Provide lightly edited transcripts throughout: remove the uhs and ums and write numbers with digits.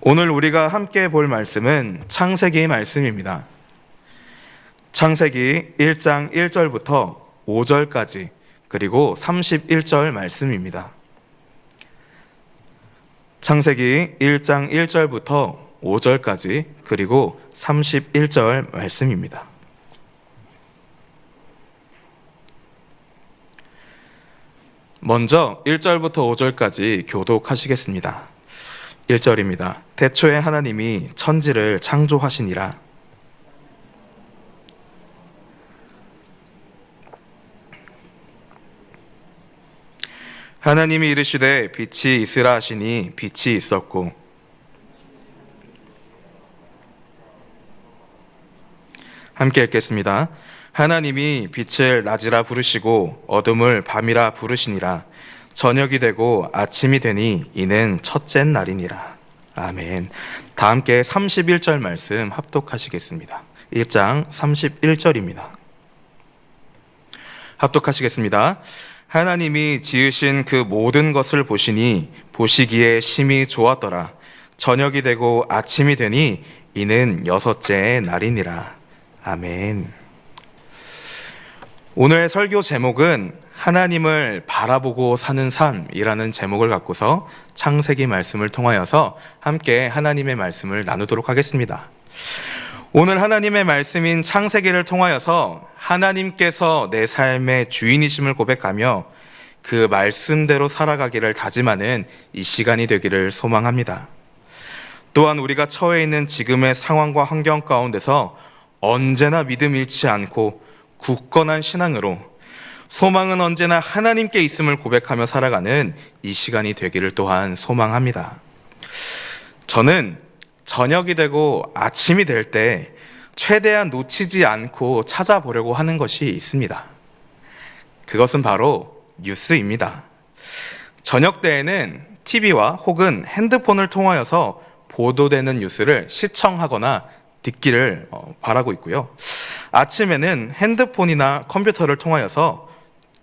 오늘 우리가 함께 볼 말씀은 창세기 말씀입니다. 창세기 1장 1절부터 5절까지 그리고 31절 말씀입니다. 창세기 1장 1절부터 5절까지 그리고 31절 말씀입니다. 먼저 1절부터 5절까지 교독하시겠습니다. 1절입니다. 태초에 하나님이 천지를 창조하시니라. 하나님이 이르시되 빛이 있으라 하시니 빛이 있었고 함께 읽겠습니다. 하나님이 빛을 낮이라 부르시고 어둠을 밤이라 부르시니라. 저녁이 되고 아침이 되니 이는 첫째 날이니라. 아멘. 다 함께 31절 말씀 합독하시겠습니다. 1장 31절입니다. 합독하시겠습니다. 하나님이 지으신 그 모든 것을 보시니 보시기에 심히 좋았더라. 저녁이 되고 아침이 되니 이는 여섯째 날이니라. 아멘. 오늘 설교 제목은 하나님을 바라보고 사는 삶이라는 제목을 갖고서 창세기 말씀을 통하여서 함께 하나님의 말씀을 나누도록 하겠습니다. 오늘 하나님의 말씀인 창세기를 통하여서 하나님께서 내 삶의 주인이심을 고백하며 그 말씀대로 살아가기를 다짐하는 이 시간이 되기를 소망합니다. 또한 우리가 처해 있는 지금의 상황과 환경 가운데서 언제나 믿음 잃지 않고 굳건한 신앙으로 소망은 언제나 하나님께 있음을 고백하며 살아가는 이 시간이 되기를 또한 소망합니다. 저는 저녁이 되고 아침이 될 때 최대한 놓치지 않고 찾아보려고 하는 것이 있습니다. 그것은 바로 뉴스입니다. 저녁 때에는 TV와 혹은 핸드폰을 통하여서 보도되는 뉴스를 시청하거나 듣기를 바라고 있고요. 아침에는 핸드폰이나 컴퓨터를 통하여서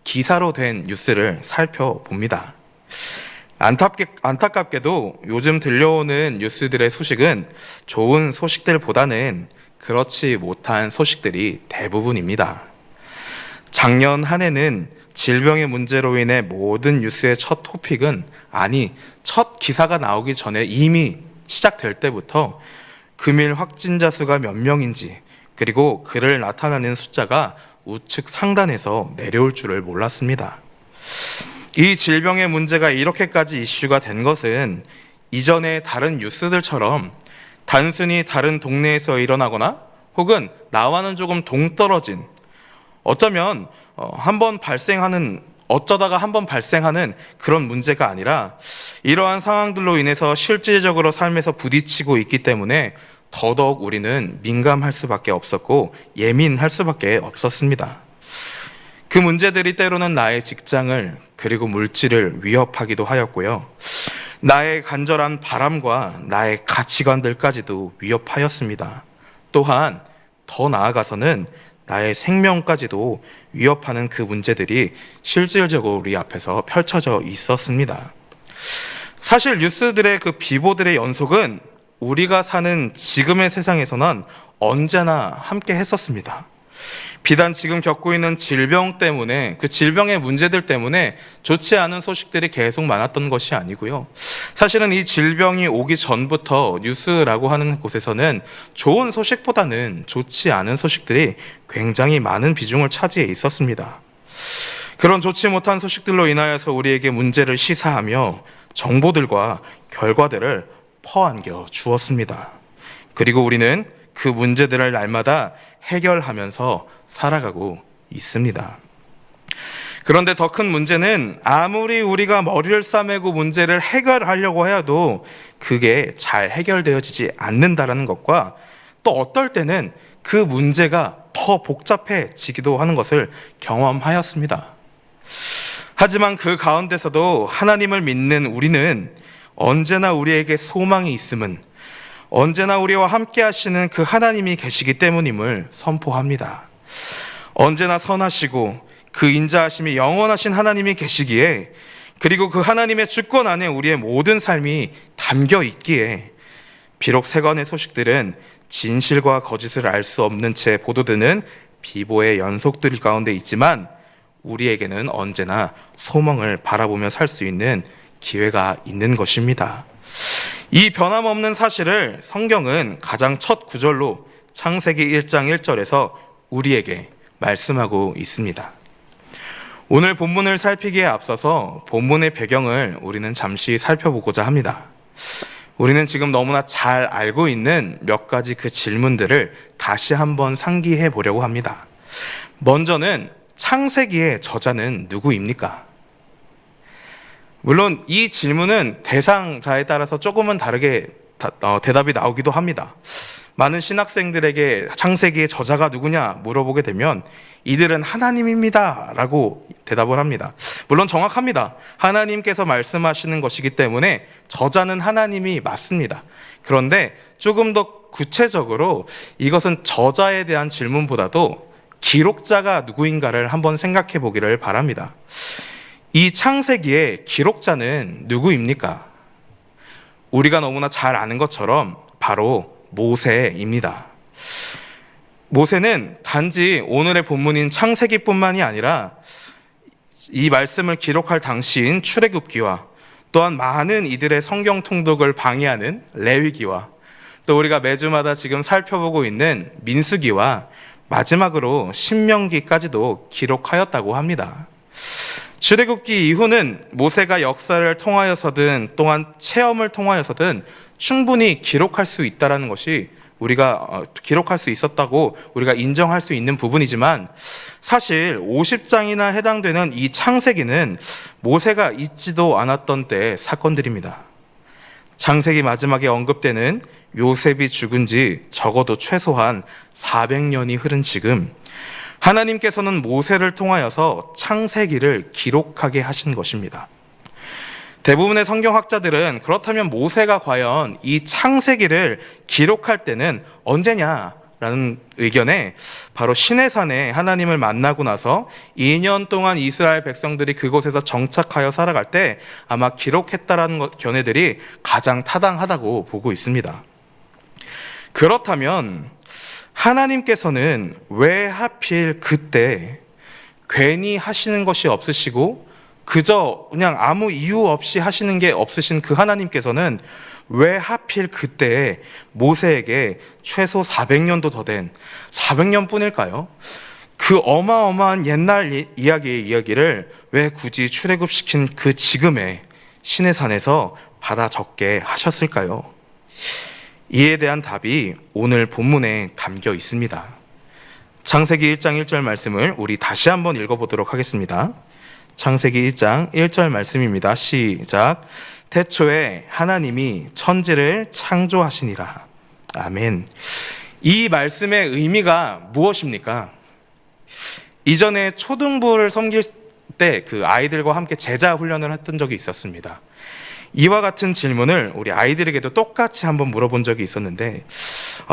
기사로 된 뉴스를 살펴봅니다. 안타깝게도 요즘 들려오는 뉴스들의 소식은 좋은 소식들보다는 그렇지 못한 소식들이 대부분입니다. 작년 한 해는 질병의 문제로 인해 모든 뉴스의 첫 토픽은, 아니 첫 기사가 나오기 전에 이미 시작될 때부터 금일 확진자 수가 몇 명인지, 그리고 그를 나타나는 숫자가 우측 상단에서 내려올 줄을 몰랐습니다. 이 질병의 문제가 이렇게까지 이슈가 된 것은 이전의 다른 뉴스들처럼 단순히 다른 동네에서 일어나거나 혹은 나와는 조금 동떨어진, 어쩌면 어쩌다가 한번 발생하는 그런 문제가 아니라 이러한 상황들로 인해서 실질적으로 삶에서 부딪히고 있기 때문에 더더욱 우리는 민감할 수밖에 없었고 예민할 수밖에 없었습니다. 그 문제들이 때로는 나의 직장을 그리고 물질을 위협하기도 하였고요. 나의 간절한 바람과 나의 가치관들까지도 위협하였습니다. 또한 더 나아가서는 나의 생명까지도 위협하는 그 문제들이 실질적으로 우리 앞에서 펼쳐져 있었습니다. 사실 뉴스들의 그 비보들의 연속은 우리가 사는 지금의 세상에서는 언제나 함께 했었습니다. 비단 지금 겪고 있는 질병 때문에, 그 질병의 문제들 때문에 좋지 않은 소식들이 계속 많았던 것이 아니고요. 사실은 이 질병이 오기 전부터 뉴스라고 하는 곳에서는 좋은 소식보다는 좋지 않은 소식들이 굉장히 많은 비중을 차지해 있었습니다. 그런 좋지 못한 소식들로 인하여서 우리에게 문제를 시사하며 정보들과 결과들을 퍼안겨 주었습니다. 그리고 우리는 그 문제들을 날마다 해결하면서 살아가고 있습니다. 그런데 더 큰 문제는 아무리 우리가 머리를 싸매고 문제를 해결하려고 해도 그게 잘 해결되어지지 않는다라는 것과, 또 어떨 때는 그 문제가 더 복잡해지기도 하는 것을 경험하였습니다. 하지만 그 가운데서도 하나님을 믿는 우리는 언제나 우리에게 소망이 있음은 언제나 우리와 함께 하시는 그 하나님이 계시기 때문임을 선포합니다. 언제나 선하시고 그 인자하심이 영원하신 하나님이 계시기에, 그리고 그 하나님의 주권 안에 우리의 모든 삶이 담겨 있기에 비록 세관의 소식들은 진실과 거짓을 알 수 없는 채 보도되는 비보의 연속들 가운데 있지만 우리에게는 언제나 소망을 바라보며 살 수 있는 기회가 있는 것입니다. 이 변함없는 사실을 성경은 가장 첫 구절로 창세기 1장 1절에서 우리에게 말씀하고 있습니다. 오늘 본문을 살피기에 앞서서 본문의 배경을 우리는 잠시 살펴보고자 합니다. 우리는 지금 너무나 잘 알고 있는 몇 가지 그 질문들을 다시 한번 상기해 보려고 합니다. 먼저는 창세기의 저자는 누구입니까? 물론 이 질문은 대상자에 따라서 조금은 다르게 대답이 나오기도 합니다. 많은 신학생들에게 창세기의 저자가 누구냐 물어보게 되면 이들은 하나님입니다 라고 대답을 합니다. 물론 정확합니다. 하나님께서 말씀하시는 것이기 때문에 저자는 하나님이 맞습니다. 그런데 조금 더 구체적으로 이것은 저자에 대한 질문보다도 기록자가 누구인가를 한번 생각해 보기를 바랍니다. 이 창세기의 기록자는 누구입니까? 우리가 너무나 잘 아는 것처럼 바로 모세입니다. 모세는 단지 오늘의 본문인 창세기뿐만이 아니라 이 말씀을 기록할 당시인 출애굽기와 또한 많은 이들의 성경 통독을 방해하는 레위기와 또 우리가 매주마다 지금 살펴보고 있는 민수기와 마지막으로 신명기까지도 기록하였다고 합니다. 출애굽기 이후는 모세가 역사를 통하여서든 또한 체험을 통하여서든 충분히 기록할 수 있다는 것이 우리가 기록할 수 있었다고 우리가 인정할 수 있는 부분이지만 사실 50장이나 해당되는 이 창세기는 모세가 있지도 않았던 때의 사건들입니다. 창세기 마지막에 언급되는 요셉이 죽은 지 적어도 최소한 400년이 흐른 지금 하나님께서는 모세를 통하여서 창세기를 기록하게 하신 것입니다. 대부분의 성경학자들은 그렇다면 모세가 과연 이 창세기를 기록할 때는 언제냐라는 의견에 바로 시내산에 하나님을 만나고 나서 2년 동안 이스라엘 백성들이 그곳에서 정착하여 살아갈 때 아마 기록했다라는 견해들이 가장 타당하다고 보고 있습니다. 그렇다면 하나님께서는 왜 하필 그때 괜히 하시는 것이 없으시고 그저 그냥 아무 이유 없이 하시는 게 없으신 그 하나님께서는 왜 하필 그때 모세에게 최소 400년도 더 된 400년 뿐일까요? 그 어마어마한 옛날 이야기를 왜 굳이 출애굽시킨 그 지금의 시내산에서 받아 적게 하셨을까요? 이에 대한 답이 오늘 본문에 담겨 있습니다. 창세기 1장 1절 말씀을 우리 다시 한번 읽어보도록 하겠습니다. 창세기 1장 1절 말씀입니다. 시작. 태초에 하나님이 천지를 창조하시니라. 아멘. 이 말씀의 의미가 무엇입니까? 이전에 초등부를 섬길 때 그 아이들과 함께 제자 훈련을 했던 적이 있었습니다. 이와 같은 질문을 우리 아이들에게도 똑같이 한번 물어본 적이 있었는데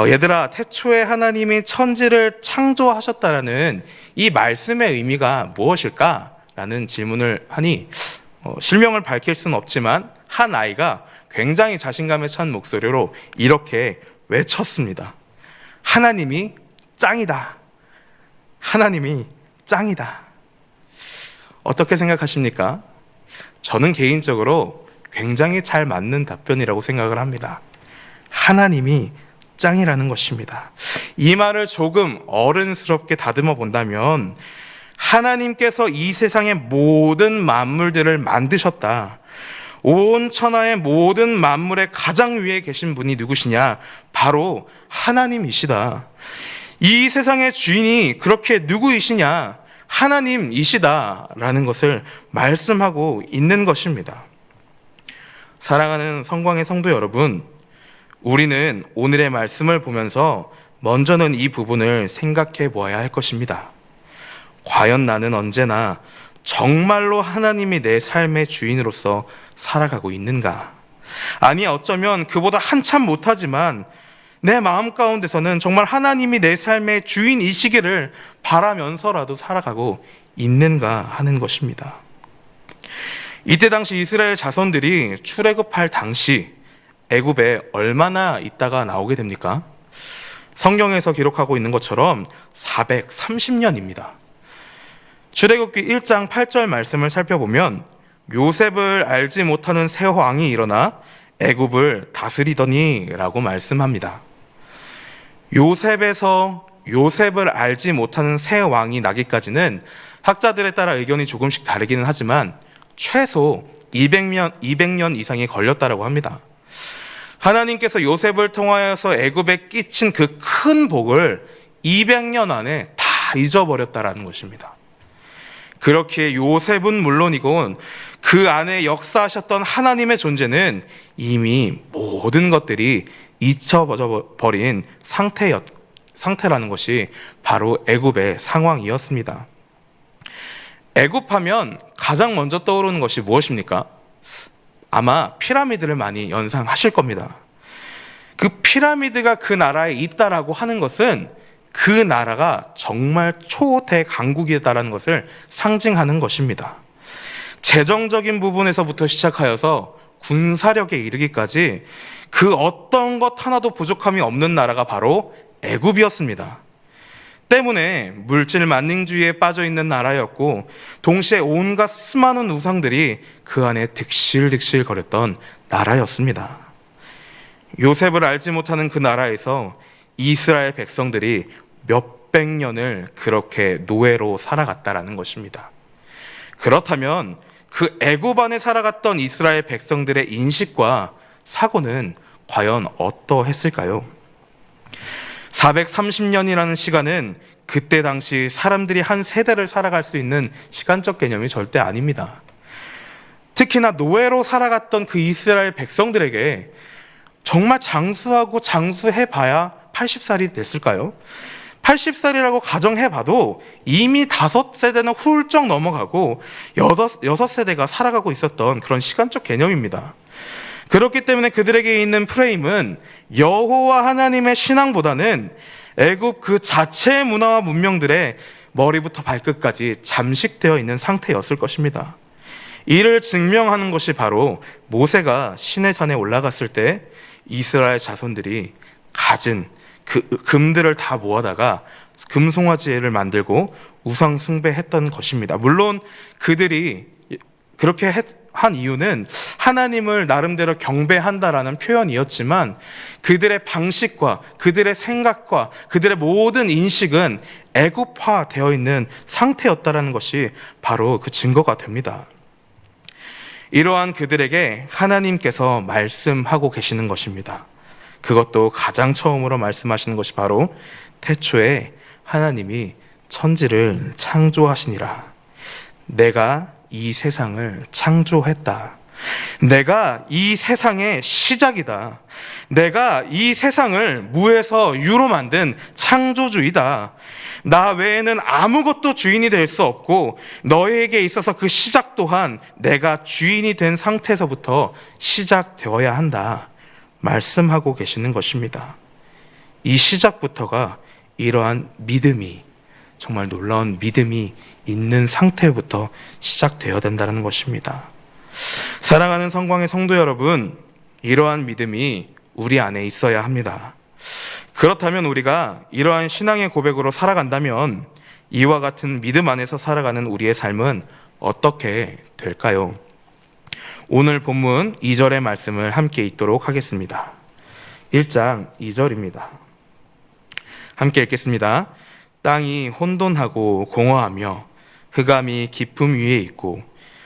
얘들아, 태초에 하나님이 천지를 창조하셨다라는 이 말씀의 의미가 무엇일까? 라는 질문을 하니 실명을 밝힐 수는 없지만 한 아이가 굉장히 자신감에 찬 목소리로 이렇게 외쳤습니다. 하나님이 짱이다. 하나님이 짱이다. 어떻게 생각하십니까? 저는 개인적으로 굉장히 잘 맞는 답변이라고 생각을 합니다. 하나님이 짱이라는 것입니다. 이 말을 조금 어른스럽게 다듬어 본다면 하나님께서 이 세상의 모든 만물들을 만드셨다. 온 천하의 모든 만물의 가장 위에 계신 분이 누구시냐? 바로 하나님이시다. 이 세상의 주인이 그렇게 누구이시냐? 하나님이시다. 라는 것을 말씀하고 있는 것입니다. 사랑하는 성광의 성도 여러분, 우리는 오늘의 말씀을 보면서 먼저는 이 부분을 생각해 보아야 할 것입니다. 과연 나는 언제나 정말로 하나님이 내 삶의 주인으로서 살아가고 있는가? 아니, 어쩌면 그보다 한참 못하지만 내 마음 가운데서는 정말 하나님이 내 삶의 주인이시기를 바라면서라도 살아가고 있는가 하는 것입니다. 이때 당시 이스라엘 자손들이 출애굽할 당시 애굽에 얼마나 있다가 나오게 됩니까? 성경에서 기록하고 있는 것처럼 430년입니다. 출애굽기 1장 8절 말씀을 살펴보면 요셉을 알지 못하는 새 왕이 일어나 애굽을 다스리더니 라고 말씀합니다. 요셉을 알지 못하는 새 왕이 나기까지는 학자들에 따라 의견이 조금씩 다르기는 하지만 최소 200년 이상이 걸렸다고 합니다. 하나님께서 요셉을 통하여서 애굽에 끼친 그 큰 복을 200년 안에 다 잊어버렸다라는 것입니다. 그렇게 요셉은 물론이고 그 안에 역사하셨던 하나님의 존재는 이미 모든 것들이 잊혀버린 상태라는 것이 바로 애굽의 상황이었습니다. 애굽하면 가장 먼저 떠오르는 것이 무엇입니까? 아마 피라미드를 많이 연상하실 겁니다. 그 피라미드가 그 나라에 있다라고 하는 것은 그 나라가 정말 초대강국이다라는 것을 상징하는 것입니다. 재정적인 부분에서부터 시작하여서 군사력에 이르기까지 그 어떤 것 하나도 부족함이 없는 나라가 바로 애굽이었습니다. 때문에 물질 만능주의에 빠져 있는 나라였고 동시에 온갖 수많은 우상들이 그 안에 득실득실 거렸던 나라였습니다. 요셉을 알지 못하는 그 나라에서 이스라엘 백성들이 몇백 년을 그렇게 노예로 살아갔다라는 것입니다. 그렇다면 그 애굽 안에 살아갔던 이스라엘 백성들의 인식과 사고는 과연 어떠했을까요? 430년이라는 시간은 그때 당시 사람들이 한 세대를 살아갈 수 있는 시간적 개념이 절대 아닙니다. 특히나 노예로 살아갔던 그 이스라엘 백성들에게 정말 장수하고 장수해봐야 80살이 됐을까요? 80살이라고 가정해봐도 이미 5세대는 훌쩍 넘어가고 6세대가 살아가고 있었던 그런 시간적 개념입니다. 그렇기 때문에 그들에게 있는 프레임은 여호와 하나님의 신앙보다는 애굽 그 자체의 문화와 문명들의 머리부터 발끝까지 잠식되어 있는 상태였을 것입니다. 이를 증명하는 것이 바로 모세가 시내산에 올라갔을 때 이스라엘 자손들이 가진 그 금들을 다 모아다가 금송아지를 만들고 우상 숭배했던 것입니다. 물론 그들이 그렇게 한 이유는 하나님을 나름대로 경배한다라는 표현이었지만 그들의 방식과 그들의 생각과 그들의 모든 인식은 애굽화되어 있는 상태였다라는 것이 바로 그 증거가 됩니다. 이러한 그들에게 하나님께서 말씀하고 계시는 것입니다. 그것도 가장 처음으로 말씀하시는 것이 바로 태초에 하나님이 천지를 창조하시니라. 내가 이 세상을 창조했다. 내가 이 세상의 시작이다. 내가 이 세상을 무에서 유로 만든 창조주이다. 나 외에는 아무것도 주인이 될 수 없고 너에게 있어서 그 시작 또한 내가 주인이 된 상태에서부터 시작되어야 한다. 말씀하고 계시는 것입니다. 이 시작부터가 이러한 믿음이 정말 놀라운 믿음이 있는 상태부터 시작되어야 된다는 것입니다. 사랑하는 성광의 성도 여러분, 이러한 믿음이 우리 안에 있어야 합니다. 그렇다면 우리가 이러한 신앙의 고백으로 살아간다면 이와 같은 믿음 안에서 살아가는 우리의 삶은 어떻게 될까요? 오늘 본문 2절의 말씀을 함께 읽도록 하겠습니다. 1장 2절입니다. 함께 읽겠습니다. 땅이 혼돈하고 공허하며 흑암이 깊음 위에 있고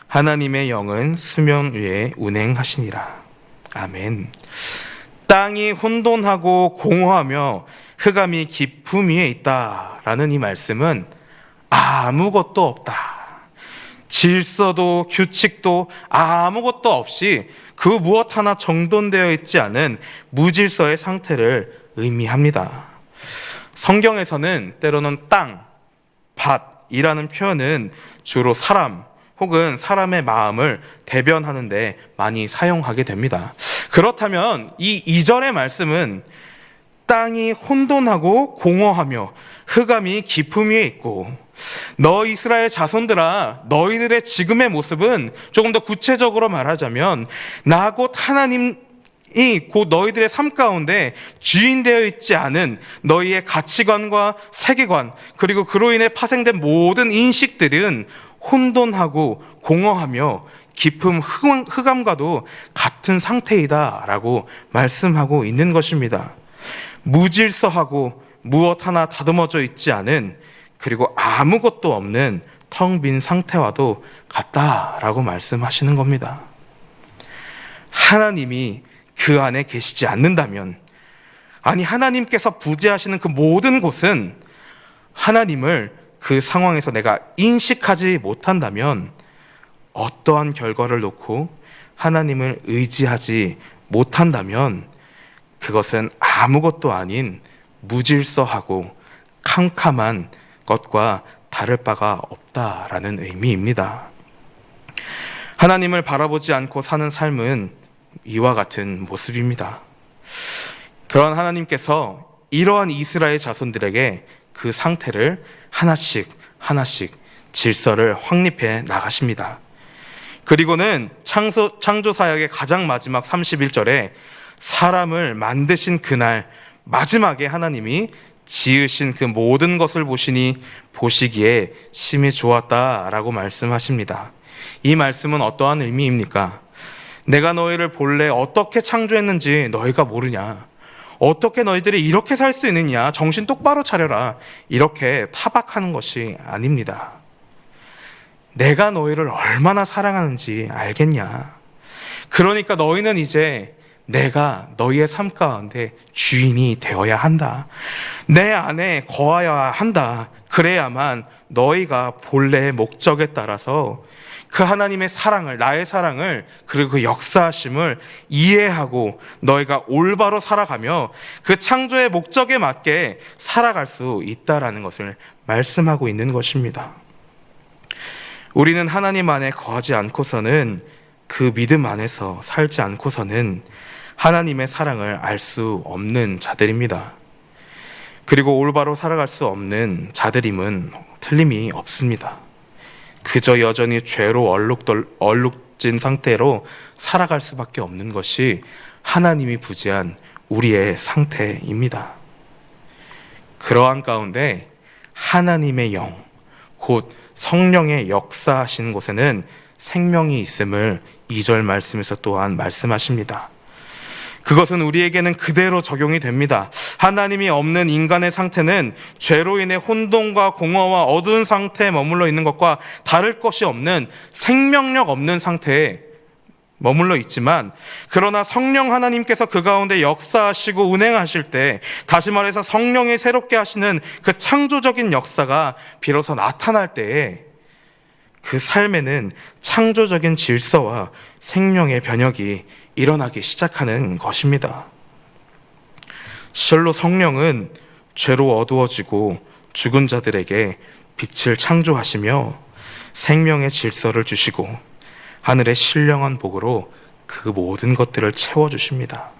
하나님의 영은 수면 위에 운행하시니라. 아멘. 땅이 혼돈하고 공허하며 흑암이 깊음 위에 있다라는 이 말씀은 아무것도 없다. 질서도 규칙도 아무것도 없이 그 무엇 하나 정돈되어 있지 않은 무질서의 상태를 의미합니다. 성경에서는 때로는 땅, 밭이라는 표현은 주로 사람 혹은 사람의 마음을 대변하는 데 많이 사용하게 됩니다. 그렇다면 이 2절의 말씀은 땅이 혼돈하고 공허하며 흑암이 깊음 위에 있고 너 이스라엘 자손들아 너희들의 지금의 모습은 조금 더 구체적으로 말하자면 나 곧 하나님 곧 너희들의 삶 가운데 주인되어 있지 않은 너희의 가치관과 세계관, 그리고 그로 인해 파생된 모든 인식들은 혼돈하고 공허하며 깊은 흑암과도 같은 상태이다라고 말씀하고 있는 것입니다. 무질서하고 무엇 하나 다듬어져 있지 않은, 그리고 아무것도 없는 텅 빈 상태와도 같다라고 말씀하시는 겁니다. 하나님이 그 안에 계시지 않는다면, 아니 하나님께서 부재하시는 그 모든 곳은 하나님을 그 상황에서 내가 인식하지 못한다면 어떠한 결과를 놓고 하나님을 의지하지 못한다면 그것은 아무것도 아닌 무질서하고 캄캄한 것과 다를 바가 없다라는 의미입니다. 하나님을 바라보지 않고 사는 삶은 이와 같은 모습입니다. 그런 하나님께서 이러한 이스라엘 자손들에게 그 상태를 하나씩 질서를 확립해 나가십니다. 그리고는 창조 사역의 가장 마지막 31절에 사람을 만드신 그날 마지막에 하나님이 지으신 그 모든 것을 보시기에 심히 좋았다라고 말씀하십니다. 이 말씀은 어떠한 의미입니까? 내가 너희를 본래 어떻게 창조했는지 너희가 모르냐? 어떻게 너희들이 이렇게 살 수 있느냐? 정신 똑바로 차려라. 이렇게 타박하는 것이 아닙니다. 내가 너희를 얼마나 사랑하는지 알겠냐? 그러니까 너희는 이제 내가 너희의 삶 가운데 주인이 되어야 한다. 내 안에 거하여야 한다. 그래야만 너희가 본래의 목적에 따라서 그 하나님의 사랑을, 나의 사랑을, 그리고 그 역사하심을 이해하고 너희가 올바로 살아가며 그 창조의 목적에 맞게 살아갈 수 있다라는 것을 말씀하고 있는 것입니다. 우리는 하나님 안에 거하지 않고서는, 그 믿음 안에서 살지 않고서는 하나님의 사랑을 알 수 없는 자들입니다. 그리고 올바로 살아갈 수 없는 자들임은 틀림이 없습니다. 그저 여전히 죄로 얼룩진 상태로 살아갈 수밖에 없는 것이 하나님이 부재한 우리의 상태입니다. 그러한 가운데 하나님의 영, 곧 성령의 역사하시는 곳에는 생명이 있음을 2절 말씀에서 또한 말씀하십니다. 그것은 우리에게는 그대로 적용이 됩니다. 하나님이 없는 인간의 상태는 죄로 인해 혼돈과 공허와 어두운 상태에 머물러 있는 것과 다를 것이 없는 생명력 없는 상태에 머물러 있지만, 그러나 성령 하나님께서 그 가운데 역사하시고 운행하실 때, 다시 말해서 성령이 새롭게 하시는 그 창조적인 역사가 비로소 나타날 때에 그 삶에는 창조적인 질서와 생명의 변혁이 일어나기 시작하는 것입니다. 실로 성령은 죄로 어두워지고 죽은 자들에게 빛을 창조하시며 생명의 질서를 주시고 하늘의 신령한 복으로 그 모든 것들을 채워주십니다.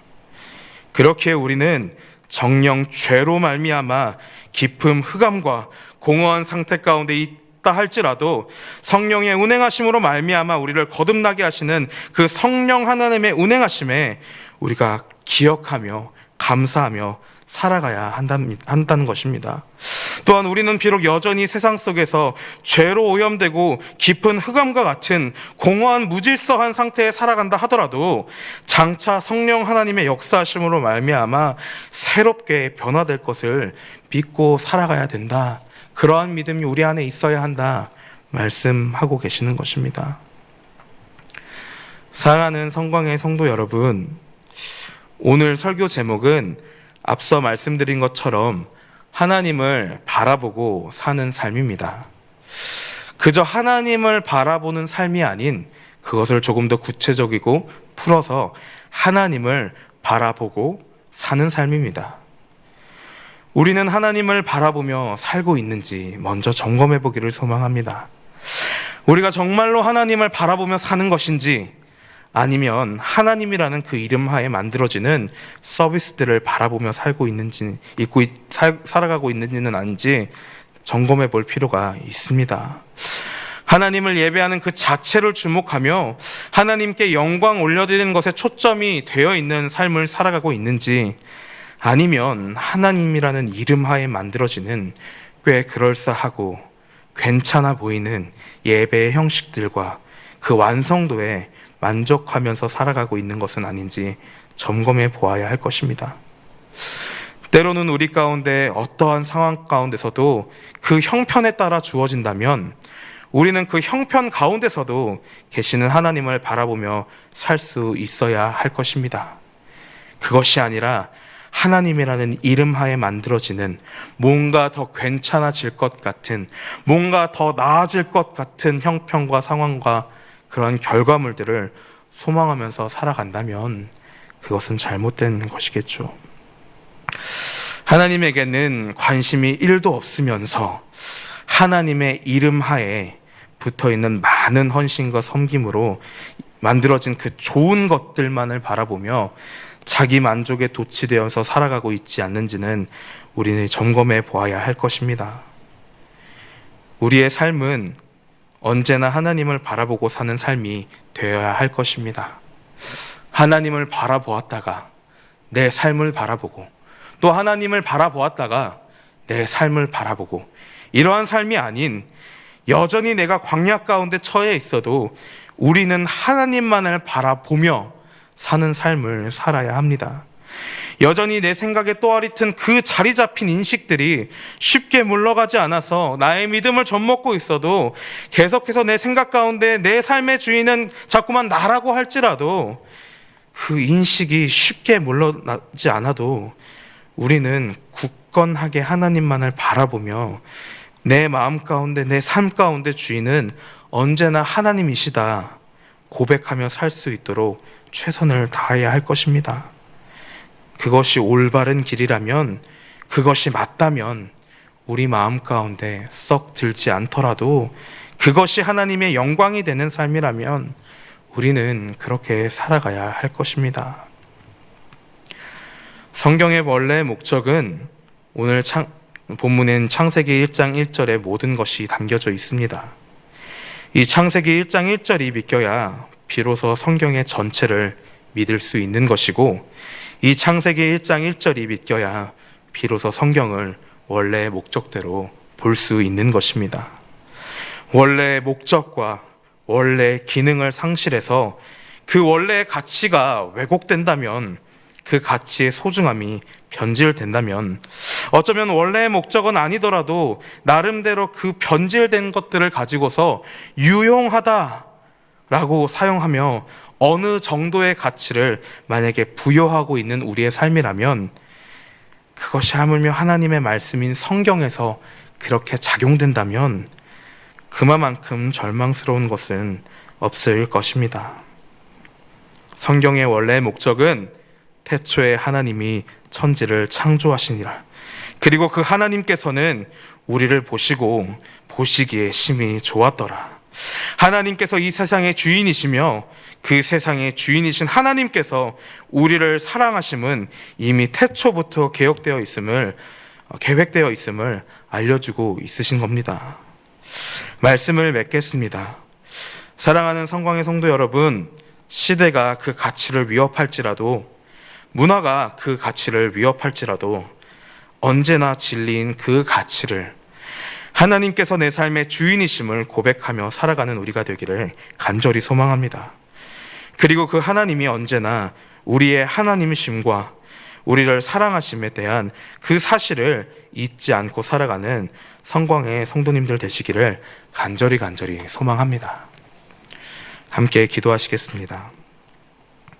그렇게 우리는 정령 죄로 말미암아 깊은 흑암과 공허한 상태 가운데 있다 할지라도 성령의 운행하심으로 말미암아 우리를 거듭나게 하시는 그 성령 하나님의 운행하심에 우리가 기억하며 감사하며 살아가야 한다는 것입니다. 또한 우리는 비록 여전히 세상 속에서 죄로 오염되고 깊은 흑암과 같은 공허한 무질서한 상태에 살아간다 하더라도 장차 성령 하나님의 역사하심으로 말미암아 새롭게 변화될 것을 믿고 살아가야 된다. 그러한 믿음이 우리 안에 있어야 한다 말씀하고 계시는 것입니다. 사랑하는 성광의 성도 여러분, 오늘 설교 제목은 앞서 말씀드린 것처럼 하나님을 바라보고 사는 삶입니다. 그저 하나님을 바라보는 삶이 아닌 그것을 조금 더 구체적이고 풀어서 하나님을 바라보고 사는 삶입니다. 우리는 하나님을 바라보며 살고 있는지 먼저 점검해 보기를 소망합니다. 우리가 정말로 하나님을 바라보며 사는 것인지, 아니면 하나님이라는 그 이름 하에 만들어지는 서비스들을 바라보며 살아가고 있는지는 아닌지 점검해 볼 필요가 있습니다. 하나님을 예배하는 그 자체를 주목하며 하나님께 영광 올려드리는 것에 초점이 되어 있는 삶을 살아가고 있는지, 아니면 하나님이라는 이름 하에 만들어지는 꽤 그럴싸하고 괜찮아 보이는 예배의 형식들과 그 완성도에 만족하면서 살아가고 있는 것은 아닌지 점검해 보아야 할 것입니다. 때로는 우리 가운데 어떠한 상황 가운데서도 그 형편에 따라 주어진다면 우리는 그 형편 가운데서도 계시는 하나님을 바라보며 살 수 있어야 할 것입니다. 그것이 아니라 하나님이라는 이름 하에 만들어지는 뭔가 더 괜찮아질 것 같은, 뭔가 더 나아질 것 같은 형편과 상황과 그런 결과물들을 소망하면서 살아간다면 그것은 잘못된 것이겠죠. 하나님에게는 관심이 1도 없으면서 하나님의 이름 하에 붙어있는 많은 헌신과 섬김으로 만들어진 그 좋은 것들만을 바라보며 자기 만족에 도취되어서 살아가고 있지 않는지는 우리는 점검해 보아야 할 것입니다. 우리의 삶은 언제나 하나님을 바라보고 사는 삶이 되어야 할 것입니다. 하나님을 바라보았다가 내 삶을 바라보고, 또 하나님을 바라보았다가 내 삶을 바라보고, 이러한 삶이 아닌 여전히 내가 광야 가운데 처해 있어도 우리는 하나님만을 바라보며 사는 삶을 살아야 합니다. 여전히 내 생각에 또아리 튼 그 자리 잡힌 인식들이 쉽게 물러가지 않아서 나의 믿음을 젖먹고 있어도 계속해서 내 생각 가운데 내 삶의 주인은 자꾸만 나라고 할지라도 그 인식이 쉽게 물러나지 않아도 우리는 굳건하게 하나님만을 바라보며 내 마음 가운데, 내 삶 가운데 주인은 언제나 하나님이시다 고백하며 살 수 있도록 최선을 다해야 할 것입니다. 그것이 올바른 길이라면, 그것이 맞다면 우리 마음 가운데 썩 들지 않더라도 그것이 하나님의 영광이 되는 삶이라면 우리는 그렇게 살아가야 할 것입니다. 성경의 원래 목적은 오늘 본문엔 창세기 1장 1절에 모든 것이 담겨져 있습니다. 이 창세기 1장 1절이 믿겨야 비로소 성경의 전체를 믿을 수 있는 것이고, 이 창세기 1장 1절이 믿겨야 비로소 성경을 원래의 목적대로 볼 수 있는 것입니다. 원래의 목적과 원래의 기능을 상실해서 그 원래의 가치가 왜곡된다면, 그 가치의 소중함이 변질된다면, 어쩌면 원래의 목적은 아니더라도 나름대로 그 변질된 것들을 가지고서 유용하다라고 사용하며 어느 정도의 가치를 만약에 부여하고 있는 우리의 삶이라면, 그것이 하물며 하나님의 말씀인 성경에서 그렇게 작용된다면 그만큼 절망스러운 것은 없을 것입니다. 성경의 원래의 목적은 태초에 하나님이 천지를 창조하시니라. 그리고 그 하나님께서는 우리를 보시고 보시기에 심히 좋았더라. 하나님께서 이 세상의 주인이시며 그 세상의 주인이신 하나님께서 우리를 사랑하심은 이미 태초부터 계획되어 있음을 알려주고 있으신 겁니다. 말씀을 맺겠습니다. 사랑하는 성광의 성도 여러분, 시대가 그 가치를 위협할지라도, 문화가 그 가치를 위협할지라도 언제나 진리인 그 가치를, 하나님께서 내 삶의 주인이심을 고백하며 살아가는 우리가 되기를 간절히 소망합니다. 그리고 그 하나님이 언제나 우리의 하나님이심과 우리를 사랑하심에 대한 그 사실을 잊지 않고 살아가는 성광의 성도님들 되시기를 간절히 소망합니다. 함께 기도하시겠습니다.